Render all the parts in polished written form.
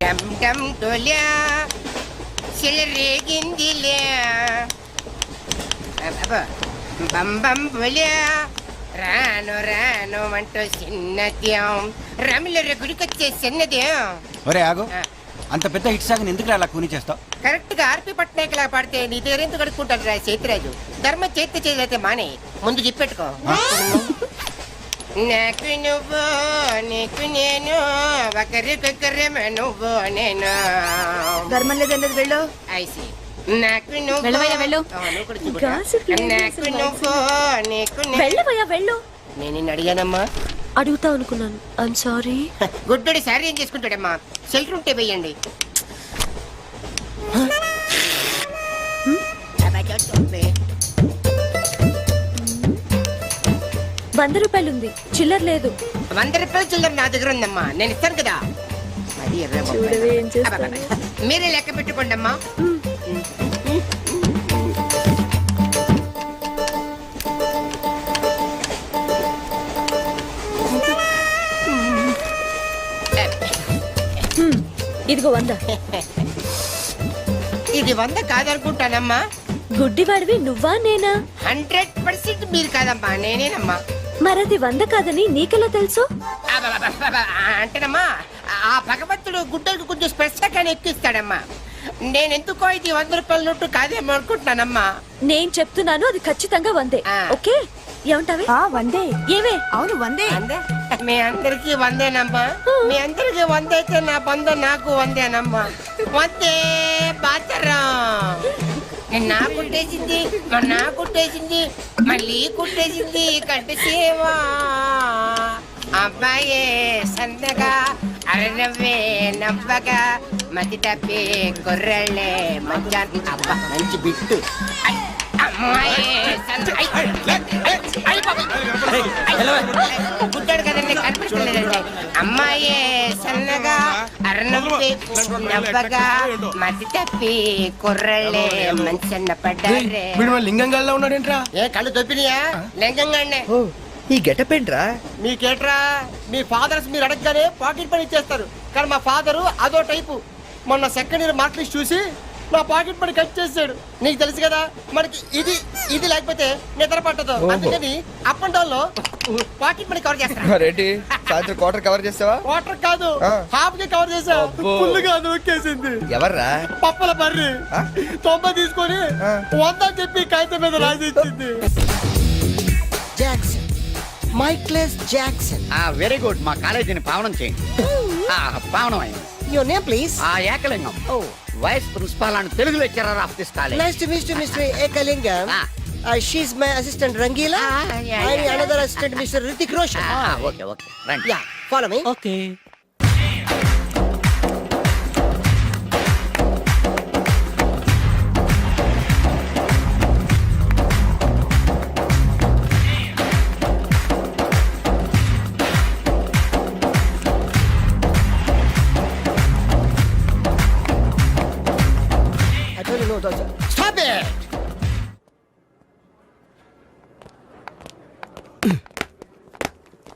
డమ్ డమ్ డోలా చెలరేగిందిలే బం బం బోలా రాను రాను అంటూ చిన్నద్యం రమిల గుడికొచ్చే చిన్నద్యం. ఒరే ఆగు, అంత పెద్ద హిట్ సాగ్ ఎందుకు అలా కూని చేస్తావు? కరెక్ట్ గా ఆర్పి పట్నాయక్ లా పాడితే నీ దగ్గర ఎందుకు కడుక్కుంటాడు రా చేతిరాజు. ధర్మ చేతి చేదైతే మానే, ముందు చెప్పెట్టుకో. నాకు నువ్వు నీకు నేను ఒకరికొకరేమో నువ్వు నేను. ధర్మం లేదన్నది వెళ్ళు. ఐసి నాకు నువ్వు వెళ్ళవయ్యా వెళ్ళు. నాకు నువ్వు నీకు వెళ్ళు. నేను నిన్ను అడిగానమ్మా. అడుగుతా అనుకున్నాను. I'm sorry. గుడ్డోడి సారీ ఏం చేసుకుంటాడమ్మా? షెల్టర్ ఉంటే వెయ్యండి. 100 రూపాయలుంది, చిల్లర లేదు. 100 రూపాయలు చిల్లర నా దగ్గర ఉందమ్మా, నేను ఇస్తాను కదా. అది 20 మీరే లెక్క పెట్టుకోండి అమ్మా. ఇదిగో 100. ఇది 100 కాదనుకుంటానమ్మా. గుడ్డివాడివి నువ్వా నేనా? 100% మీరు కాదమ్మా, నేనేనమ్మా. మరది 100 కాదని నీకెలా తెలుసు? అంటేనమ్మా, ఆ భగవంతుడు గుడ్డలకు కొంచెం స్పెషల్గానే ఎక్కిస్తాడమ్మా. నేనెందుకో ఇది 100 రూపాయల నోటు కాదేమో అనుకుంటున్నానమ్మా. నేను చెప్తున్నాను, అది ఖచ్చితంగా 100. ఓకే, ఏమంటావే? 100. ఏవే? అవును 100. మీ అందరికి 100నమ్మా. మీ అందరికి 100 అయితే నా బంధ నాకు 100నమ్మా. 100 బాతరం. నా కుట్టేసింది, నా కుట్టేసింది, మళ్ళీ కుట్టేసింది కంటి సేవా. అబ్బాయే సందగా అరనవ్వే నవ్వగా మతి తప్పి కుర్రళ్ళే మంచి. అబ్బా మంచి బిట్టు. గుడ్డాడు కదండి, కనిపించలేదండి. అమ్మాయే సన్నగా అరనవ్వే నవ్వగా మతి తప్పి కుర్రళ్ళే మంచన్న పడ్డారే. లింగంగా ఉన్నాడేంట్రా? ఏ కళ్ళు దొబ్బినాయా? లింగంగానే. ఈ గెటప్ ఏంట్రా? మీకేట్రా, మీ ఫాదర్స్ మీరు అడగగానే పాకెట్ పని ఇచ్చేస్తారు. కానీ మా ఫాదరు అదో టైపు. మొన్న సెకండ్ ఇయర్ మార్క్ లిస్ట్ చూసి నా పాకెట్ పని కట్ చేసాడు. నీకు తెలుసు కదా, మనకి ఇది ఇది లేకపోతే నిద్ర పట్టదు. అందుకని అప్ అండ్ డౌన్ లో పాకెట్ మనీ కవర్ చేస్తా. రెడ్డి సాయంత్రం క్వార్టర్ కవర్ చేస్తావా? వాటర్ కాదు, హాఫ్ కి కవర్ చేసా. ఫుల్ గా నొక్కేసింది. ఎవర్రా? పప్పల బర్రి 90 తీసుకొని 100 చెప్పి కాగితం మీద రాసి ఇచ్చింది. Jackson, Michael Jackson. Very good. మా కాలేజీని పావనం చేయండి. పావనం అయింది. Your name please? Ekalingam. Vice principal and Telugu lecturer of this college. Nice to meet you mister Ekalingam. She's my assistant Rangeela. And another assistant mister Hrithik Roshan. Okay okay రండి. Yeah, follow me. Okay. Stop it!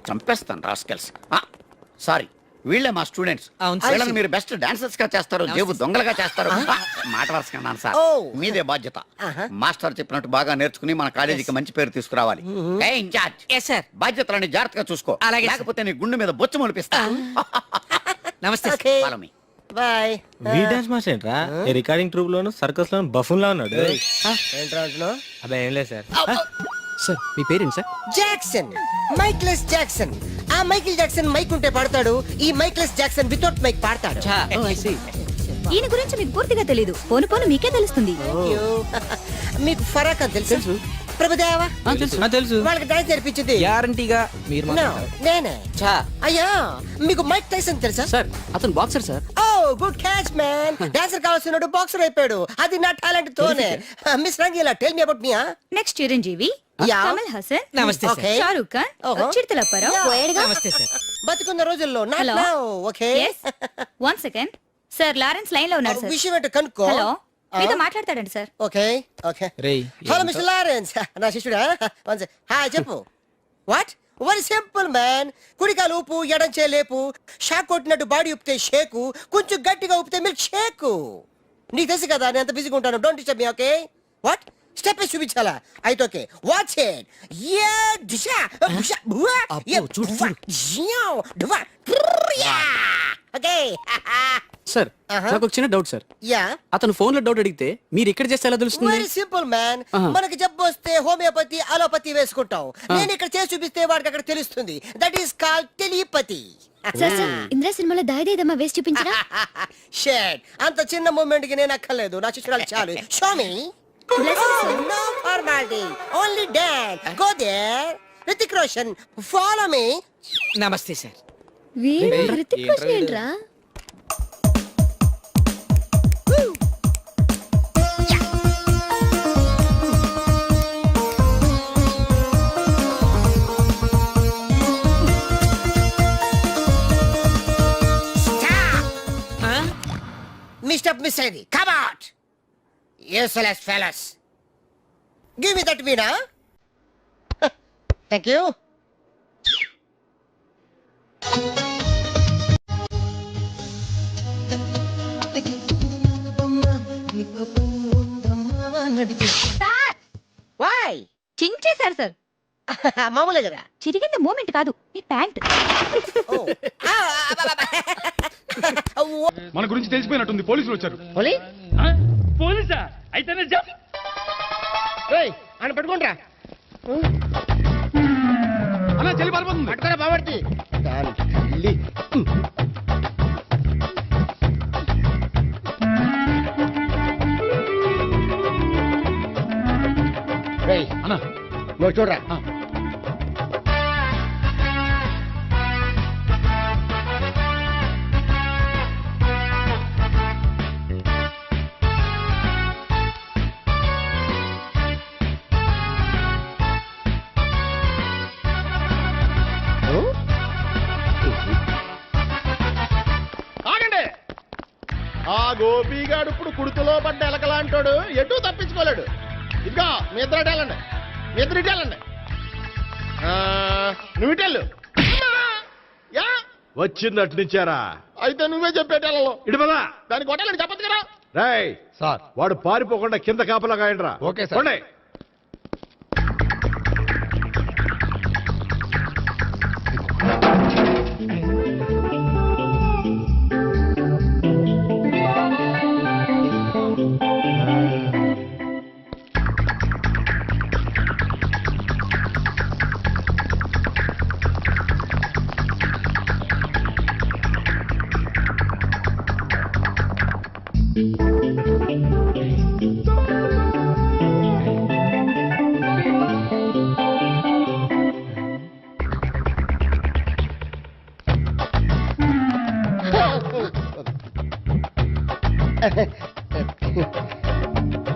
చంపేస్తాను rascals. Sorry, వీళ్ళే మా students. వీళ్ళని మీరు best dancers గా చేస్తారు, జేబు దొంగలుగా చేస్తారు. మాట వరుసకన్నాను సార్, మీదే బాధ్యత. మాస్టర్ చెప్పినట్టు బాగా నేర్చుకుని మన కాలేజీకి మంచి పేరు తీసుకురావాలి. ఇన్ఛార్జ్ బాధ్యతలని జాగ్రత్తగా చూసుకో, లేకపోతే నీ గుండె మీద బొచ్చు మొలిపిస్తా. నమస్తే. బాయ్. వీ డాన్స్ మాస్టర్ ఏంట్రా? ఈ రికార్డింగ్ ట్రూప్ లోను సర్కస్ లోను బఫూన్ లా ఉన్నాడు. ఏంట్రా అంటున్నావ్? అబ్బే ఏం లేదు సార్. సార్ మీ parent sir? Jackson, Michael Jackson. ఆ మైకిల్ జాక్సన్ మైక్ ఉంటే పాడతాడు, ఈ మైక్లెస్ జాక్సన్ వితౌట్ మైక్ పాడతాడు. ఈయన గురించి మీకు పూర్తిగా తెలీదు. పోను పోను మీకే తెలుస్తుంది. మీకు ఫరాక్ అని తెలుసు? ప్రభుదేవా తెలుసు. వాళ్ళకి డాన్స్ నేర్పించింది గ్యారంటీగా మీరు నేనే. అయ్యా, మీకు మైక్ టైసన్ తెలుసా? సార్ అతను boxer sir. Oh good catch man. Dancer కావాల్సినాడు బాక్సర్ అయిపోయాడు. అది నా టాలెంట్ తోనే. Miss Rangeela, tell me about me. Next Chiranjeevi, Kamal Haasan, నమస్తే సార్. షారూక్ ఖాన్, చిరుతల పరావ్. నమస్తే సార్. బతుకున్న రోజుల్లో Hello. Okay. One second sir, Lawrence line లో ఉన్నాడు సార్. విషయం ఏంటో కనుక్కో. హలో, మీతో మాట్లాడతాడండి సార్. Okay okay. రేయ్ హలో మిస్టర్ లారెన్స్, నా శిష్యుడా? హాయ్ చెప్పు. What very simple man. కుడికాలు ఊపు, ఎడం చేయి లేపు. షాక్ కొట్టినట్టు బాడీ ఊపితే షేకు, కొంచెం గట్టిగా ఊపితే మిల్క్ షేకు. నీకు తెలుసు కదా నేను ఎంత బిజీగా ఉంటాను. Don't disturb me, okay? What step చూపించాలా? అయితే ఓకే, వాచ్ ఇట్. యా దిశా బుషా బువా యా జియా డువా యా. ఓకే సార్ నాకు ఒక చిన్న డౌట్ సార్. యా అతను ఫోన్ లో డౌట్ అడిగితే మీరు ఇక్కడ చేస్తే ఎలా తెలుస్తుంది? Very simple man. మనకి జబ్బు వస్తే హోమియోపతి అలోపతి వేసుకుంటాం. నేను ఇక్కడ చేసి చూపిస్తే వాడికి అక్కడ తెలుస్తుంది. That is called telepathy. Sir sir Indra సినిమాలో దాయిదేదమ్మా వేసి చూపించరా? షేట్ అంత చిన్న మూమెంట్ కి నేను అక్కర్లేదు. నా శిష్యురాలు చాలు. Show me. No formality, only dance. Go there. Hrithik Roshan, follow me. నమస్తే సార్. వీడు హృతిక్ రోషన్ ఏంట్రా? Mr. Missedi, come out! Useless fellas. Give me that Veena. Thank you. Why? చింగ్ చేశారు సార్. మామూలే కదా. చిరిగింది మూమెంట్ కాదు, మీ ప్యాంట్. Oh. మన గురించి తెలిసిపోయినట్టుంది, పోలీసులు వచ్చారు. పోలీసా? అయితేనే జప్. అని పట్టుకుంటా. అలా చెల్లి పారిపోతుంది. పట్టుకోరా బావర్తి. అన్నా నువ్వు చూడరా. ఆగండి. ఆ గోపిగాడు ఇప్పుడు కుడుతులో పడ్డ ఎలకలాంటాడు, ఎటు తప్పించుకోలేడు. ఇదిగో మీ ఇద్దరు వెళ్ళండి, మీ ఇద్దరు ఇటు వెళ్ళండి. నువ్వు ఇటు వెళ్ళు. యా వచ్చింది అటు నుంచారా? అయితే నువ్వే చెప్పేటెళ్ళలో ఇటు పదా. దానికి కొట్టాలని చెప్పదు కదా. రేయ్ సార్, వాడు పారిపోకుండా కింద కాపలా కాయండిరా. Okay sir. పోండి.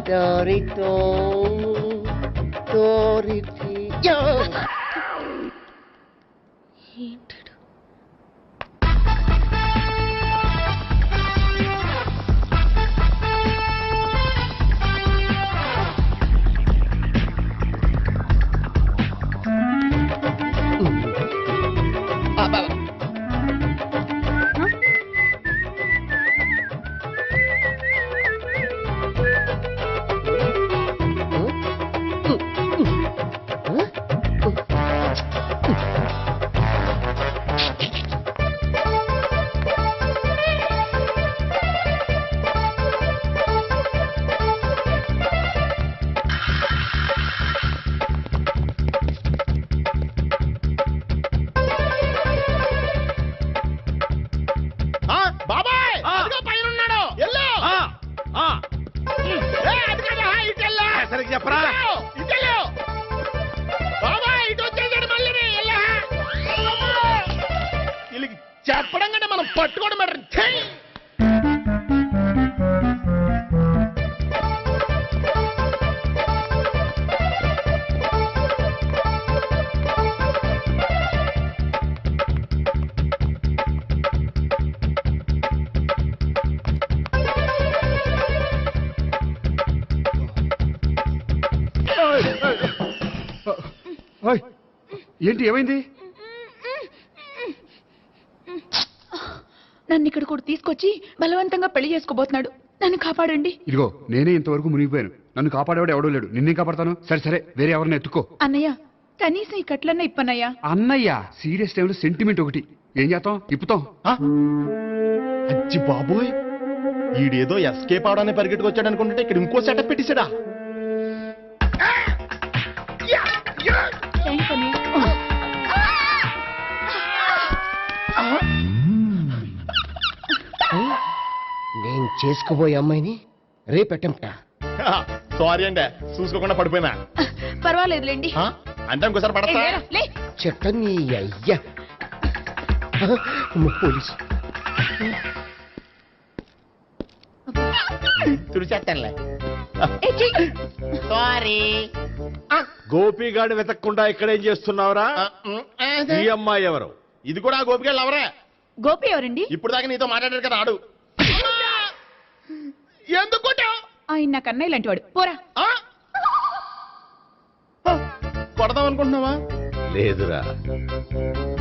Dorito, Doriti, yo. బాబాయ్ అదిగో పైన ఉన్నాడు. ఎల్లో సరిగ్గా చెప్పరా? ఇటెల్లో బాబాయ్ ఇటు వచ్చేసాడు మళ్ళీ. వీళ్ళకి చెప్పడం కంటే మనం పట్టుకోవడం బెటర్. ఏంటి ఏమైంది? నన్ను ఇక్కడ కూడా తీసుకొచ్చి బలవంతంగా పెళ్లి చేసుకోబోతున్నాడు. నన్ను కాపాడండి. ఇదిగో నేనే ఇంతవరకు మునిగిపోయాను. నన్ను కాపాడేవాడు ఎవడో లేడు. నిన్నే కాపాడతాను. సరే సరే, వేరే ఎవరిని ఎత్తుకో. అన్నయ్య, కనీసం ఈ కట్లన్నా ఇప్పన్నయ్యా. అన్నయ్య సీరియస్ టైంలో సెంటిమెంట్ ఒకటి. ఏం చేస్తాం? ఇప్పుతాం. అచ్చి బాబోయ్, ఈడేదో ఎస్కేప్ అవడానికి పరిగెట్టుకు వచ్చాడు అనుకుంటే ఇక్కడ ఇంకో సెటప్ పెట్టేశాడా? థ్యాంక్స్ అన్నయ్య. నేను చేసుకోబోయే అమ్మాయిని రేపెట్టంట. సారీ అండి, చూసుకోకుండా పడిపోయినా. పర్వాలేదులేండి. ఆ? అంటే ఇంకోసారి పడతా. లే. చెట్ట నీ అయ్యా. అమ్మ, పోలీసు. తుడిచేస్తానులే. ఏ, చెయ్. సారీ. గోపిగాడు వెతక్కుండా ఇక్కడేం చేస్తున్నావురా? ఈ అమ్మాయి ఎవరు? ఇది కూడా ఆ గోపిగాళ్ళు ఎవరే? గోపి ఎవరండి? ఇప్పుడు దాకా నీతో మాట్లాడారు కదా ఆడు. ఎందుకు కొట్టావ్? ఆయన నాకు అన్నయ్య లాంటి వాడు. పోరా. ఆ? కొడదాం అనుకుంటున్నావా? లేదురా,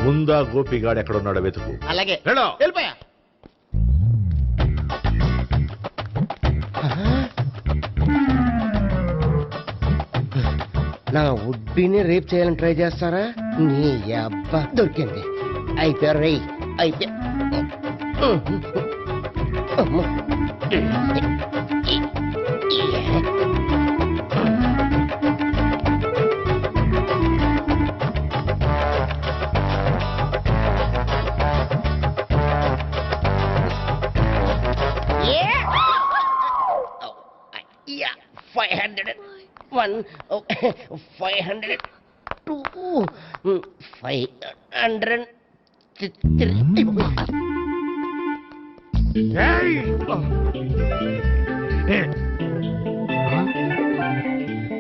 ముందా గోపిగాడు ఎక్కడున్నాడో వెతుకు. అలాగే వెళ్ళు. వెళ్ళిపోయా. నా ఉడ్బీని రేప్ చేయాలని ట్రై చేస్తారా? నీ అబ్బా దొరికింది. అయిపోయారు రై. అయిపోయా. అమ్మో. Yeah, 500. 1, 500, 2, 500, 3.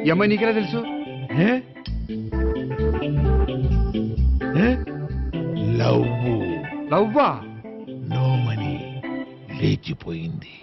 ఈ అమ్మాయి నీకెలా తెలుసు? లవ్వా? నో మనీ లేచిపోయింది.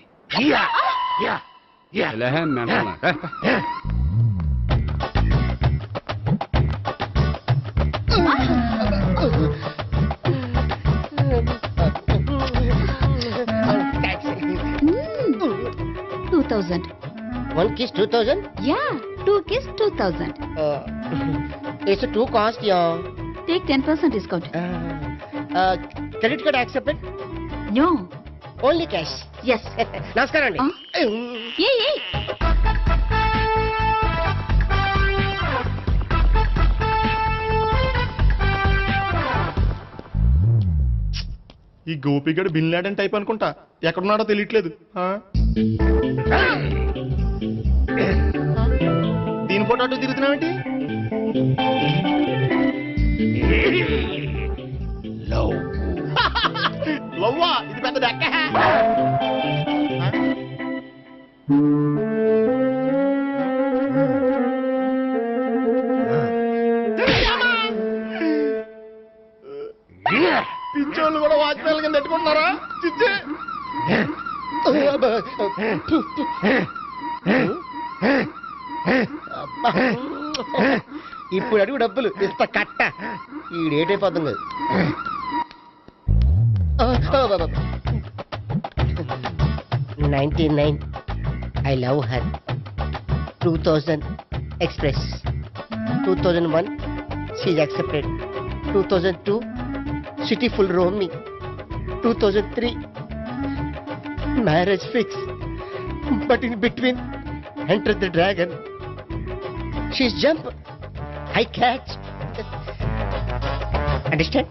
One kiss 2000? Yeah, 2 kiss 2000. It's too cost, yeah. Take 10% discount. Credit card accepted? No. Only cash. Yes. నమస్కారం అండి. ఏ. ఈ గోపిగడు బిన్ లాడెన్ టైప్ అనుకుంటా. ఎక్కడున్నాడో తెలియట్లేదు. ఆ? దీని ఫోటో అటు తిరుగుతున్నావేంటి? లవ్వా? ఇది పెద్ద డెక్క. పిచ్చోళ్ళు కూడా వాచ్మెన్ కింద పెట్టుకుంటున్నారా? చిచ్చే. ఇప్పుడు అడుగు డబ్బులు ఇస్తా కట్ట. ఈడేటైపోతుంది కదా. 99. I love her. 2000 express. 2001 she's accepted. 2002 city full roaming. 2003 marriage fix. But in between entered the dragon. She's jump. I catch. Understand?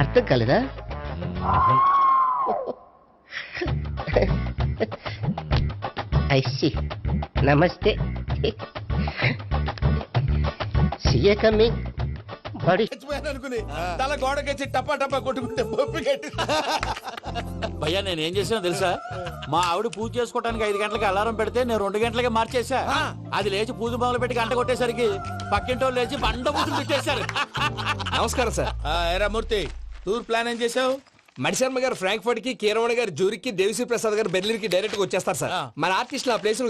అర్థం కాలేదా? I see. Namaste. See you coming. Buddy. అనుకుని తల గోడకొచ్చి టపా టపా కొట్టుకుంటే బొప్పి కట్టి. భయ్యా నేనేం చేసానో తెలుసా? మా ఆవిడ పూజ చేసుకోవడానికి 5 గంటలకి అలారం పెడితే నేను 2 గంటలకే మార్చేసా. అది లేచి పూజ మొదలు పెట్టి గంట కొట్టేసరికి పక్కింటోళ్ళు లేచి బండ పూజలు పెట్టేశారు. నమస్కారం సార్. ఎరా మూర్తి, టూర్ ప్లాన్ ఏం చేసావు? మణిశర్మ గారు ఫ్రాంక్ఫర్ట్ కి, కీరవాణి గారు జూరిక్ కి, దేవిశ్రీ ప్రసాద్ గారు బెర్లిన్ కి డైరెక్ట్ గా వచ్చేస్తారు సార్. మన ఆర్టిస్ట్ ఆ ప్లేస్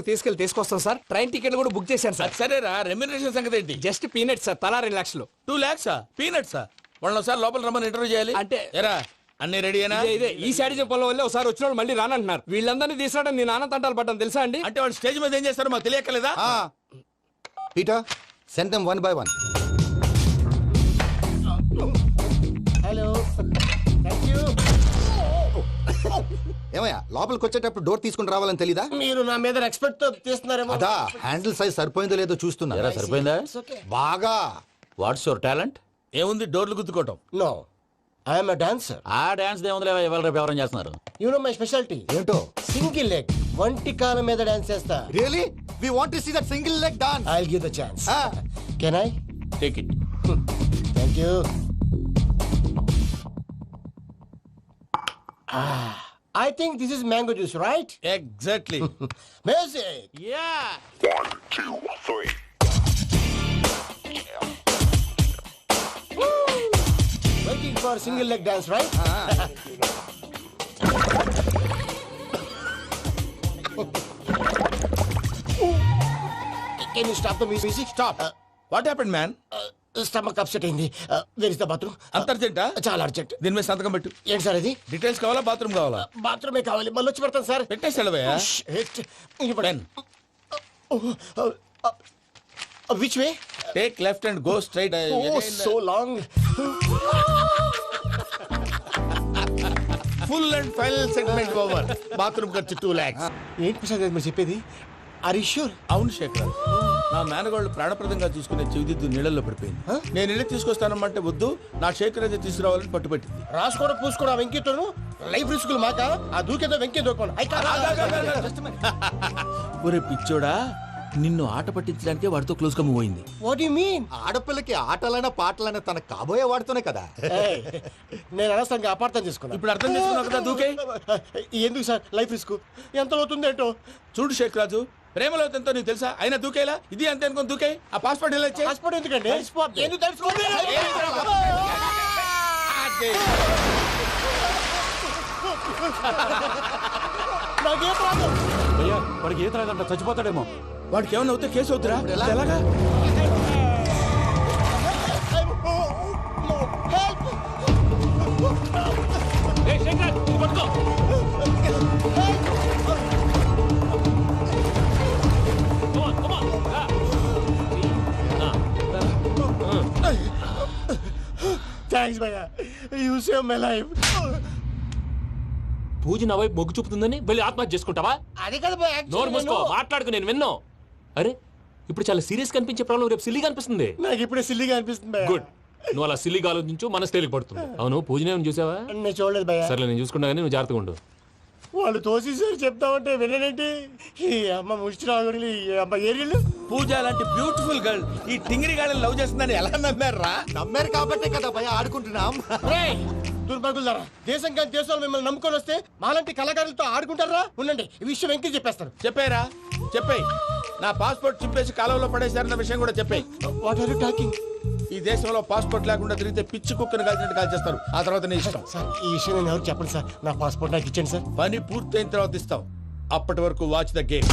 తీసుకొస్తాం సార్. ట్రైన్ టికెట్ కూడా బుక్ చేశాను సార్. సరేరా, రెమ్యూనరేషన్ సంగతి ఏంటి? జస్ట్ పీనట్స్ సార్, తలా 2 లక్షలు. 2 lakhs పీనట్స్ వాళ్ళని ఒకసారి లోపల రమ్మని ఇంటర్వ్యూ చేయాలి. అంటే ఎరా అన్ని రెడీనా? ఇదే ఈ శాడీ చెప్పడం వల్లే ఒకసారి వచ్చిన వాళ్ళు మళ్ళీ రానంటున్నారు. వీళ్ళందరినీ తీసుకురావడం నేను నాన్న తంటాలు పడ్డాను తెలుసా అండి? అంటే వాళ్ళు స్టేజ్ మీద ఏం చేస్తారో మాకు తెలియక్కలేదా? Peter send them one by one. Hello thank you. ఏమయ్యా లోపలికి వచ్చేటప్పుడు డోర్ తీసుకుని రావాలని తెలీదా? మీరు నా మీద ఎక్స్పెక్ట్ తో తీస్తున్నారేమో. అదా హ్యాండిల్ సైజ్ సరిపోయిందో లేదో చూస్తున్నా. ఎరా సరిపోయిందా? బాగా. What's your talent? ఏముంది డోర్లు గుద్దుకోవటం? No I'm a dancer. ఆ డాన్స్ దేవుందిలే, ఇవాళ రేపు ఎవరైనా చేస్తున్నారు. యు నో మై స్పెషాలిటీ ఏంటో? సింగిల్ లెగ్, వంటి కాలం మీద డాన్స్ చేస్తా. Really we want to see that single leg dance. I will give the chance. Can I? Take it. Thank you. I think this is mango juice, right? Exactly. Music. Yeah. Waiting for single leg dance, right? Can you stop the music? Stop. What happened man? Stomach upset అయింది. Where is the bathroom? అంత అర్జెంటా? చాలా urgent. దీని మీద సంతకం పెట్టు. ఏంటి sir ఇది? డీటెయిల్స్ కావాలా బాత్రూమ్ కావాలా? బాత్రూమే కావాలి. మళ్ళీ వచ్చి పెడతాను సార్. పెట్టేసి వెళ్ళవయ్యా. Then. Which way? Take left and go straight. Oh, so long. Full and final segment over. Bathroom ఖర్చు 2 lakhs. ఏంటి ప్రసాద్ గారు మీరు చెప్పేది? Are you sure? అవును శేఖర్, నా మేనగాళ్ళు ప్రాణప్రదంగా చూసుకునే చెవిదిద్దు నీళ్ళల్లో పడిపోయింది. నేను ఇల్లు తీసుకొస్తానమ్మంటే వద్దు, నా శేఖర్ అయితే తీసుకురావాలని పట్టుబట్టింది. రాసుకోవడం పూసుకోవడం వెంకీతోను లైఫ్ రిస్కులు మాక. ఆ దూకేదో వెంకీ దూకోను. ఒరే పిచ్చోడా, నిన్ను ఆట పట్టించడానికే వాడితో క్లోజ్ గా మూవ్ అయింది. What you mean? ఆడపిల్లకి ఆటలైనా పాటలైనా తన కాబోయే వాడుతూనే కదా. నేను అనవసరంగా అపార్థం చేసుకున్నా. ఇప్పుడు అర్థం చేసుకున్నావు కదా, దూకే. ఎందుకు సార్ లైఫ్ రిస్క్? ఎంత అవుతుంది ఏంటో చూడు శేఖర్ రాజు, ప్రేమలో ఎంతో నీకు తెలుసా? అయినా దూకేలా? ఇది అంతే అనుకుని దూకే. ఆ పాస్పోర్ట్ ఎలా ఇచ్చే? పాస్పోర్ట్ ఎందుకండి? ఎందుకు తెలుసుకోండి? నాకేం ప్రాబ్లం? భయ్యా, వాడికి ఈత రాదంట, చచ్చిపోతాడేమో. వాడికి ఏమన్నా అవుతే కేసు అవుతురా? ఎలాగా? థ్యాంక్స్ భయ్యా, యూ సేవ్ మై లైఫ్. పూజ నా వైపు మొగ్గు చూపుతుందని వెళ్ళి ఆత్మహత్య చేసుకుంటావా? అది కదా భయ్యా. నోరు మూసుకో, మాట్లాడుకు, నేను విన్నో. అరే ఇప్పుడు చాలా సీరియస్ కనిపించే ప్రాబ్లం రేపు సిల్లీగా అనిపిస్తుంది. నాకు ఇప్పుడే సిల్లిగా అనిపిస్తుంది భయ్యా. గుడ్, నువ్వు అలా సిల్లీగా ఆలోచించు, మనసు తేలిక పడుతుంది. అవును, పూజనే చూసావా? నేను చూడలేదు భయ్యా. సర్లే, నేను చూసుకుంటా కానీ నువ్వు జాగ్రత్తగా ఉండు. వాళ్ళు తోసేసారు చెప్తామంటే విననేంటి? ఈ అమ్మ ముష్టి రాగుడి, ఈ అమ్మ ఏరియలు. పూజ లాంటి బ్యూటిఫుల్ గర్ల్ ఈ టింగిరి గాళ్ళని లవ్ చేస్తుందని ఎలా నమ్మారా? నమ్మారు కాబట్టే కదా భయ ఆడుకుంటున్నాం. దుర్భగులారా, దేశం కానీ దేశాలు మిమ్మల్ని నమ్ముకొని వస్తే మాలాంటి కళాకారులతో ఆడుకుంటారా? ఉండండి, ఈ విషయం వెంకీ చెప్పేస్తారు. చెప్పారా? చెప్పేయ్. నా పాస్పోర్ట్ చింపేసి కాలంలో పడేశారన్న విషయం కూడా చెప్పేయ్. What are you talking? ఈ దేశంలో పాస్పోర్ట్ లేకుండా తిరిగితే పిచ్చి కుక్కను కాల్చినట్టు కాల్చేస్తారు. ఆ తర్వాత నీ ఇష్టం. సార్ ఈ విషయం నేను ఎవరు చెప్పండి సార్. నా పాస్పోర్ట్ నాకు ఇచ్చేయండి సార్. పని పూర్తయిన తర్వాత ఇస్తాం. అప్పటి వరకు వాచ్ ద గేమ్.